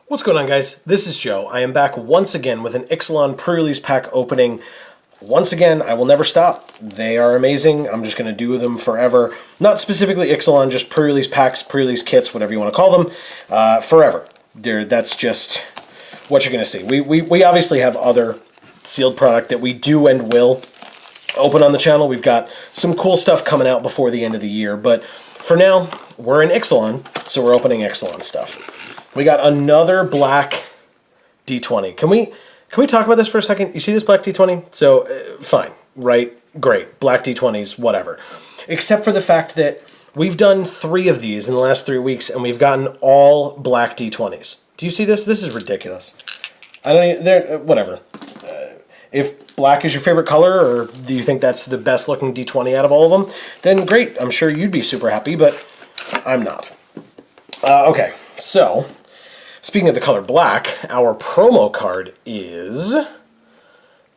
What's going on, guys? This is Joe. I am back once again with an Ixalan-Pre-Release pack opening. Once again, I will never stop. They are amazing. I'm just going to do them forever. Not specifically Ixalan, just pre-release packs, pre-release kits, whatever you want to call them, forever. That's just what you're going to see. We obviously have other sealed product that we do and will open on the channel. We've got some cool stuff coming out before the end of the year, but for now, we're in Ixalan, so we're opening Ixalan stuff. We got another black D20. Can we talk about this for a second? You see this black D20? So, fine, right? Great. Black D20s, whatever. Except for the fact that we've done 3 of these in the last 3 weeks, and we've gotten all black D20s. Do you see this? This is ridiculous. I don't even, whatever. If black is your favorite color, or do you think that's the best looking D20 out of all of them, then great. I'm sure you'd be super happy, but I'm not. Okay, so speaking of the color black, our promo card is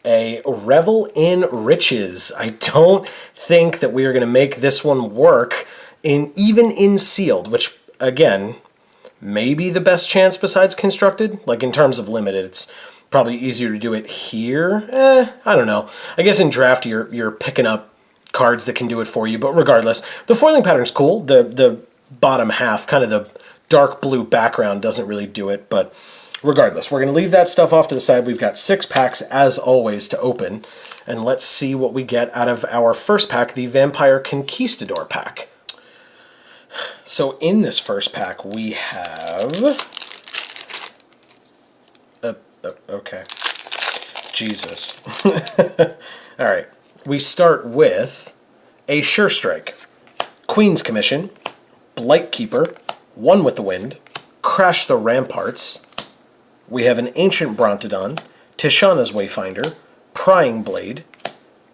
a Revel in Riches. I don't think that we are going to make this one work even in sealed, which, again, may be the best chance besides constructed. Like, in terms of limited, it's probably easier to do it here. I don't know. I guess in draft, you're picking up cards that can do it for you, but regardless, the foiling pattern's cool. The bottom half, kind of the dark blue background, doesn't really do it, but regardless, we're going to leave that stuff off to the side. We've got 6 packs, as always, to open, and let's see what we get out of our first pack, the Vampire Conquistador pack. So in this first pack, we have... okay. Jesus. All right. We start with a Sure Strike, Queen's Commission, Blightkeeper, One with the Wind, Crash the Ramparts. We have an Ancient Brontodon, Tishana's Wayfinder, Prying Blade,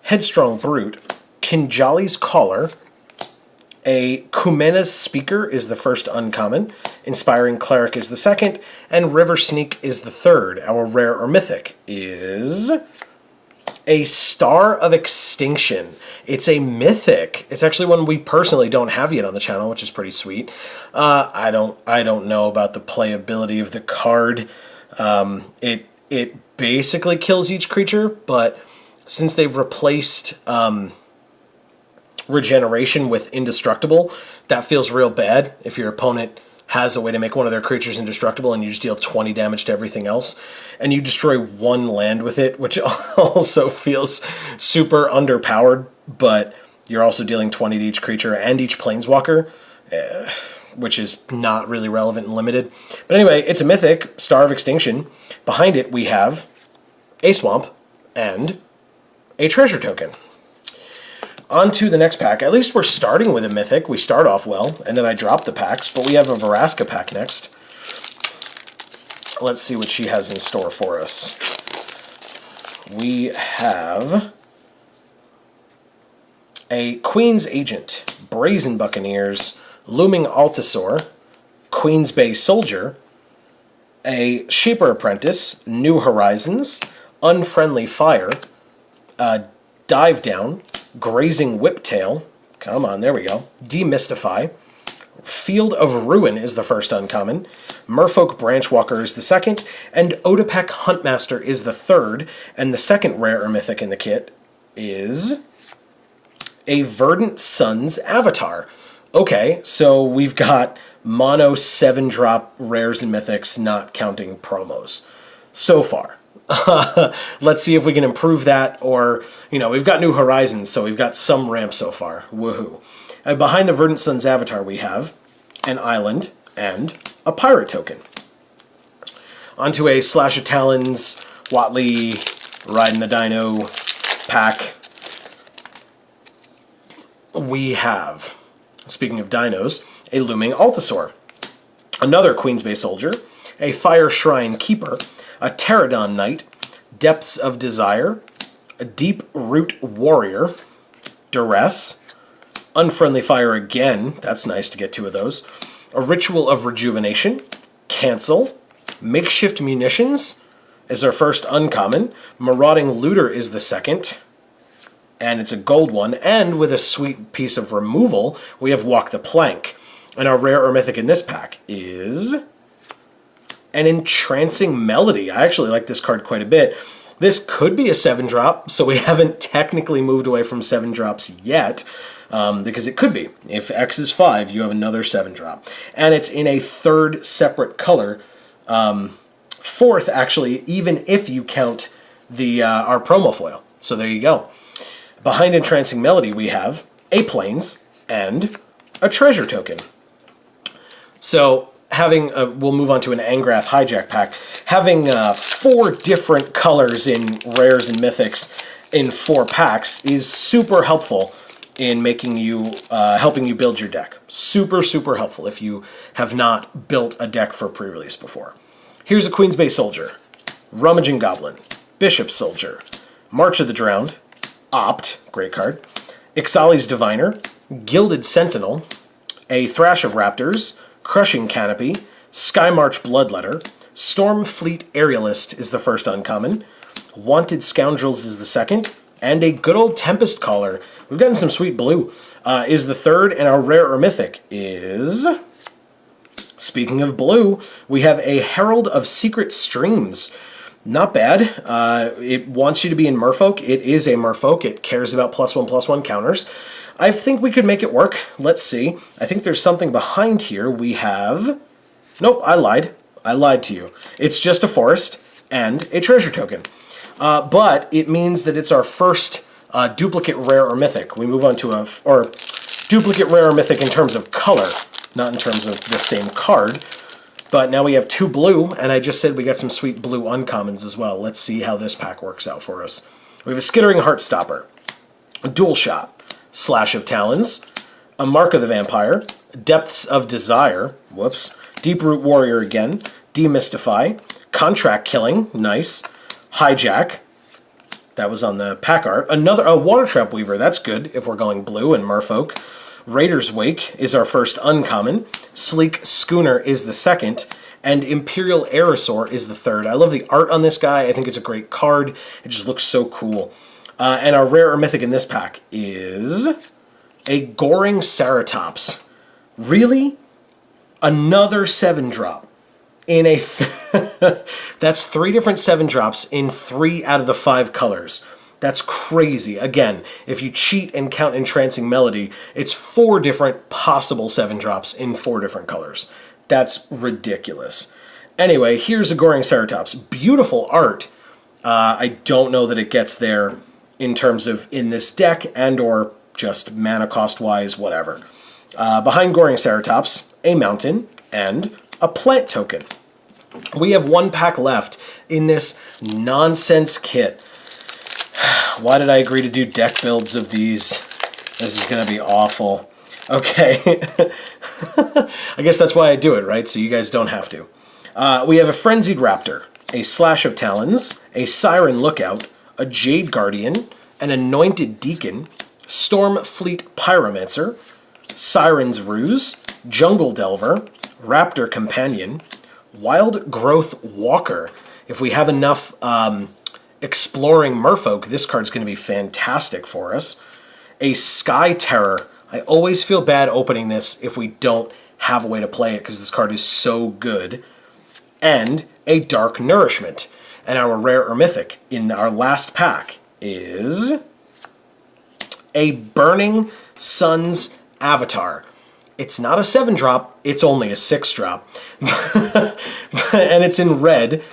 Headstrong Brute, Kinjali's Caller, a Kumena's Speaker is the first uncommon, Inspiring Cleric is the second, and River Sneak is the third. Our rare or mythic is a Star of Extinction. It's a mythic. It's actually one we personally don't have yet on the channel, which is pretty sweet. I don't know about the playability of the card. It basically kills each creature, but since they've replaced regeneration with indestructible, that feels real bad if your opponent has a way to make one of their creatures indestructible and you just deal 20 damage to everything else, and you destroy 1 land with it, which also feels super underpowered, but you're also dealing 20 to each creature and each planeswalker, which is not really relevant and limited. But anyway, it's a mythic, Star of Extinction. Behind it, we have a Swamp and a Treasure Token. On to the next pack. At least we're starting with a mythic. We start off well, and then I drop the packs, but we have a Vraska pack next. Let's see what she has in store for us. We have a Queen's Agent, Brazen Buccaneers, Looming Altasaur, Queen's Bay Soldier, a Shaper Apprentice, New Horizons, Unfriendly Fire, Dive Down, Grazing Whiptail, come on, there we go, Demystify, Field of Ruin is the first uncommon, Merfolk Branchwalker is the second, and Odapek Huntmaster is the third, and the second rare or mythic in the kit is a Verdant Sun's Avatar. Okay, so we've got mono 7-drop rares and mythics, not counting promos, so far. Let's see if we can improve that, or, we've got New Horizons, so we've got some ramp so far. Woohoo. And behind the Verdant Sun's Avatar, we have an Island and a Pirate Token. Onto a Slash of Talons, Watley, Riding a Dino pack. We have, speaking of dinos, a Looming Altasaur, another Queen's Bay Soldier, a Fire Shrine Keeper, a Pterodon Knight, Depths of Desire, a Deep Root Warrior, Duress, Unfriendly Fire again, that's nice to get 2 of those, a Ritual of Rejuvenation, Cancel, Makeshift Munitions is our first uncommon, Marauding Looter is the second, and it's a gold one, and with a sweet piece of removal, we have Walk the Plank. And our rare or mythic in this pack is an Entrancing Melody. I actually like this card quite a bit. This could be a 7-drop, so we haven't technically moved away from 7-drops yet, because it could be. If X is 5, you have another 7-drop. And it's in a third separate color, fourth actually, even if you count the our promo foil. So there you go. Behind Entrancing Melody, we have a Plains and a Treasure Token. So having, we'll move on to an Angrath Hijack pack. Having 4 different colors in rares and mythics in 4 packs is super helpful in making you, helping you build your deck. Super, super helpful if you have not built a deck for pre-release before. Here's a Queen's Bay Soldier, Rummaging Goblin, Bishop Soldier, March of the Drowned, Opt, great card, Ixali's Diviner, Gilded Sentinel, a Thrash of Raptors, Crushing Canopy, Skymarch Bloodletter, Stormfleet Aerialist is the first uncommon, Wanted Scoundrels is the second, and a good old Tempest Caller. We've gotten some sweet blue, is the third, and our rare or mythic is... Speaking of blue, we have a Herald of Secret Streams. Not bad. It wants you to be in Merfolk. It is a Merfolk. It cares about +1/+1 counters. I think we could make it work. Let's see. I think there's something behind here. We have... Nope, I lied. I lied to you. It's just a forest and a treasure token. But it means that it's our first duplicate rare or mythic. We move on to a... or duplicate rare or mythic in terms of color, not in terms of the same card. But now we have 2 blue, and I just said we got some sweet blue uncommons as well. Let's see how this pack works out for us. We have a Skittering Heartstopper, a Dual Shot, Slash of Talons, a Mark of the Vampire, Depths of Desire, whoops, Deeproot Warrior again, Demystify, Contract Killing, nice, Hijack, that was on the pack art, a Water Trap Weaver, that's good if we're going blue and Merfolk. Raider's Wake is our first uncommon, Sleek Schooner is the second, and Imperial Aerosaur is the third. I love the art on this guy. I think it's a great card. It just looks so cool. And our rare or mythic in this pack is a Goring Ceratops. Really? Another 7-drop. In a... That's 3 different 7-drops in 3 out of the 5 colors. That's crazy. Again, if you cheat and count Entrancing Melody, it's 4 different possible 7-drops in 4 different colors. That's ridiculous. Anyway, here's a Goring Ceratops. Beautiful art. I don't know that it gets there in terms of in this deck and or just mana cost-wise, whatever. Behind Goring Ceratops, a Mountain and a Plant Token. We have 1 pack left in this nonsense kit. Why did I agree to do deck builds of these? This is going to be awful. Okay. I guess that's why I do it, right? So you guys don't have to. We have a Frenzied Raptor, a Slash of Talons, a Siren Lookout, a Jade Guardian, an Anointed Deacon, Stormfleet Pyromancer, Siren's Ruse, Jungle Delver, Raptor Companion, Wild Growth Walker. If we have enough... Exploring Merfolk, this card's going to be fantastic for us. A Sky Terror. I always feel bad opening this if we don't have a way to play it because this card is so good. And a Dark Nourishment. And our rare or mythic in our last pack is a Burning Sun's Avatar. It's not a 7-drop, it's only a 6-drop. And it's in red,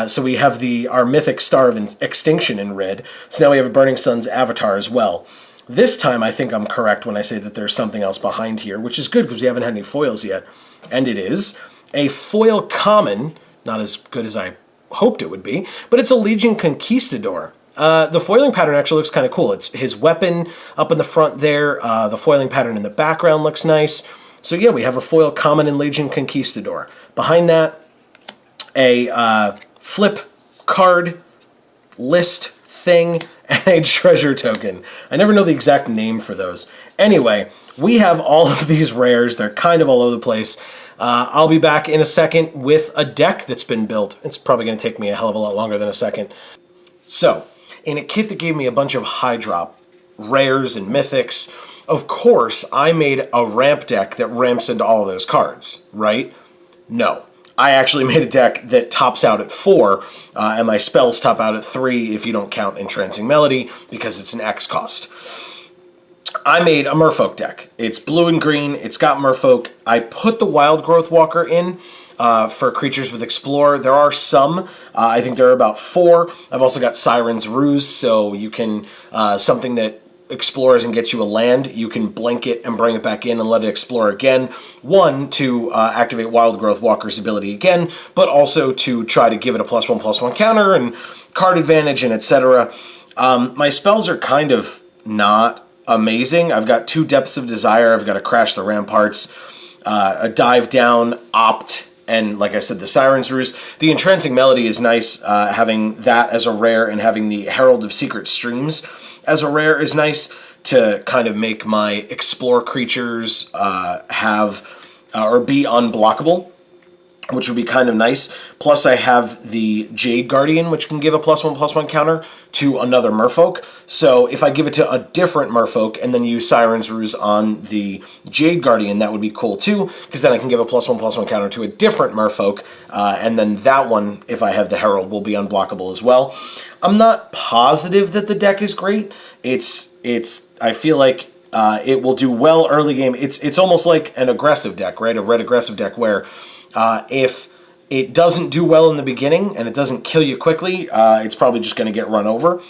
so we have our Mythic Star of Extinction in red. So now we have a Burning Sun's Avatar as well. This time I think I'm correct when I say that there's something else behind here, which is good because we haven't had any foils yet. And it is a foil common, not as good as I hoped it would be, but it's a Legion Conquistador. The foiling pattern actually looks kind of cool. It's his weapon up in the front there. The foiling pattern in the background looks nice. So yeah, we have a foil common in Legion Conquistador. Behind that, a flip card list thing and a treasure token. I never know the exact name for those. Anyway, we have all of these rares. They're kind of all over the place. I'll be back in a second with a deck that's been built. It's probably going to take me a hell of a lot longer than a second. So, in a kit that gave me a bunch of high drop rares and mythics, of course I made a ramp deck that ramps into all of those cards, right? No. I actually made a deck that tops out at 4, and my spells top out at 3 if you don't count Entrancing Melody, because it's an X cost. I made a Merfolk deck. It's blue and green. It's got Merfolk. I put the Wild Growth Walker in for creatures with Explore. There are some. I think there are about 4. I've also got Siren's Ruse, so you can, something that explores and gets you a land, you can blink it and bring it back in and let it explore again. One, to activate Wild Growth Walker's ability again, but also to try to give it a +1/+1 counter and card advantage and etc. My spells are kind of not amazing. I've got 2 Depths of Desire. I've got a Crash the Ramparts, a Dive Down, Opt, and like I said, the Siren's Ruse. The Entrancing Melody is nice. Having that as a rare and having the Herald of Secret Streams as a rare is nice to kind of make my Explore creatures have or be unblockable, which would be kind of nice. Plus I have the Jade Guardian, which can give a +1/+1 counter to another Merfolk. So if I give it to a different Merfolk and then use Siren's Ruse on the Jade Guardian, that would be cool too, because then I can give a +1/+1 counter to a different Merfolk, and then that one, if I have the Herald, will be unblockable as well. I'm not positive that the deck is great. I feel like it will do well early game. It's almost like an aggressive deck, right? A red aggressive deck where if it doesn't do well in the beginning and it doesn't kill you quickly, it's probably just going to get run over.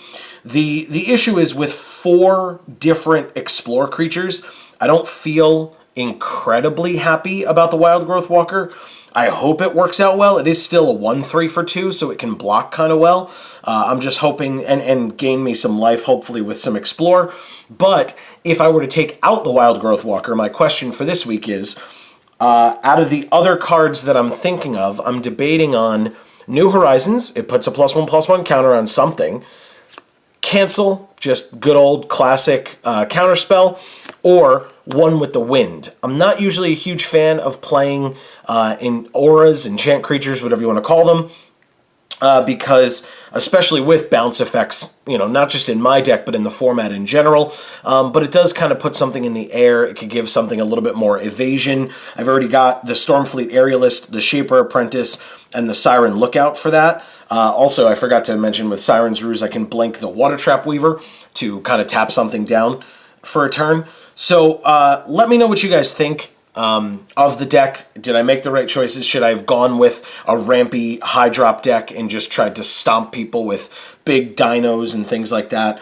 The issue is with 4 different Explore creatures, I don't feel incredibly happy about the Wild Growth Walker. I hope it works out well. It is still a 1/3 for 2, so it can block kind of well. I'm just hoping, and gain me some life, hopefully with some Explore. But if I were to take out the Wild Growth Walker, my question for this week is, out of the other cards that I'm thinking of, I'm debating on New Horizons. It puts a +1/+1 counter on something. Cancel, just good old classic counterspell, or One with the Wind. I'm not usually a huge fan of playing in auras, enchant creatures, whatever you want to call them, because especially with bounce effects, you know, not just in my deck, but in the format in general, but it does kind of put something in the air. It could give something a little bit more evasion. I've already got the Stormfleet Aerialist, the Shaper Apprentice, and the Siren Lookout for that. Also, I forgot to mention with Siren's Ruse, I can blink the Water Trap Weaver to kind of tap something down for a turn. So let me know what you guys think of the deck. Did I make the right choices? Should I have gone with a rampy high drop deck and just tried to stomp people with big dinos and things like that?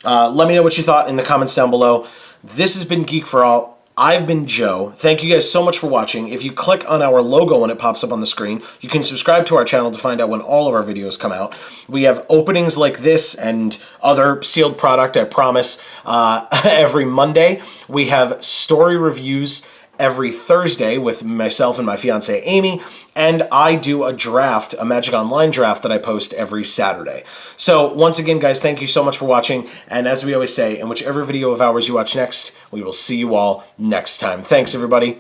Let me know what you thought in the comments down below. This has been Geek for All. I've been Joe. Thank you guys so much for watching. If you click on our logo when it pops up on the screen, you can subscribe to our channel to find out when all of our videos come out. We have openings like this and other sealed product, I promise, every Monday. We have story reviews every Thursday with myself and my fiance Amy, and I do a draft, a Magic Online draft that I post every Saturday. So once again, guys, thank you so much for watching, and as we always say, in whichever video of ours you watch next, we will see you all next time. Thanks, everybody.